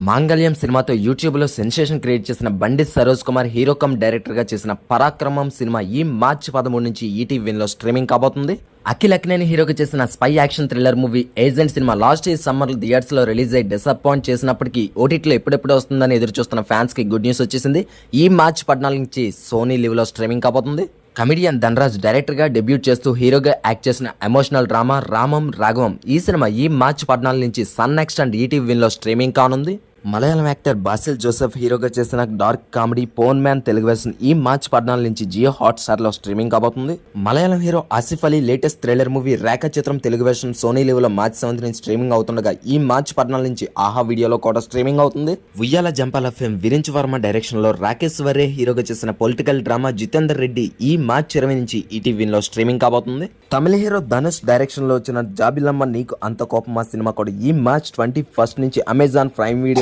మాంగళ్యం సినిమాతో యూట్యూబ్ లో సెన్సేషన్ క్రియేట్ చేసిన బండి Saroj Kumar hero come director గా చేసిన పరాక్రమం సినిమా ఈ మార్చి 13 నుంచి ఈటీవీలో స్ట్రీమింగ్ కాబోతుంది. అఖిల్ అక్కినేని హీరోగా చేసిన spy action thriller movie agent cinema last ఈ సమ్మర్ థియేటర్స్ లో రిలీజ్ అయ్యి డిసప్పాయింట్ చేసినప్పటికీ ఓటీటీలో ఎప్పుడెప్పుడు వస్తుందని ఎదురు చూస్తున్న ఫ్యాన్స్ కి గుడ్ న్యూస్ వచ్చేసింది. ఈ మార్చి 14 నుంచి సోనీ లివ్ లో స్ట్రీమింగ్ కాబోతుంది. కమిడియన్ ధనరాజ్ డైరెక్టర్ గా డెబ్యూట్ చేస్తూ హీరోగా యాక్ట్ చేసిన ఎమోషనల్ డ్రామా రామం రాఘవం ఈ సినిమా ఈ మార్చి 14 నుంచి సన్ నెక్స్ట్ అండ్ ఈటీవీ లో స్ట్రీమింగ్ కానుంది. మలయాళం యాక్టర్ బాసిల్ జోసెఫ్ హీరోగా చేసిన dark comedy Ponman Telugu version ఈ మార్చి 14 నుంచి జియో హాట్స్టార్ లో స్ట్రీమింగ్ కాబోతుంది. Malayalam hero Asif Ali latest thriller movie Rekha చిత్రం తెలుగు వెర్షన్ సోనీ లివ్ లో మార్చి 7 నుంచి స్ట్రీమింగ్ అవుతుండగా ఈ మార్చి 14 నుంచి ఆహా వీడియోలో కూడా స్ట్రీమింగ్ అవుతుంది. ఉయ్యాల జంపాల ఫేమ్ విరించి వర్మ డైరెక్షన్ లో రాకేష్ వర్రే హీరోగా చేసిన పొలిటికల్ డ్రామా జితేందర్ రెడ్డి ఈ మార్చి 20 నుంచి ఈటీవీలో స్ట్రీమింగ్ కాబోతుంది. తమిళ హీరో ధనుష్ డైరెక్షన్ లో వచ్చిన జాబిలమ్మ నీకు అంత కోపమా సినిమా కూడా ఈ మార్చి 21 నుంచి అమెజాన్ ప్రైమ్ వీడియో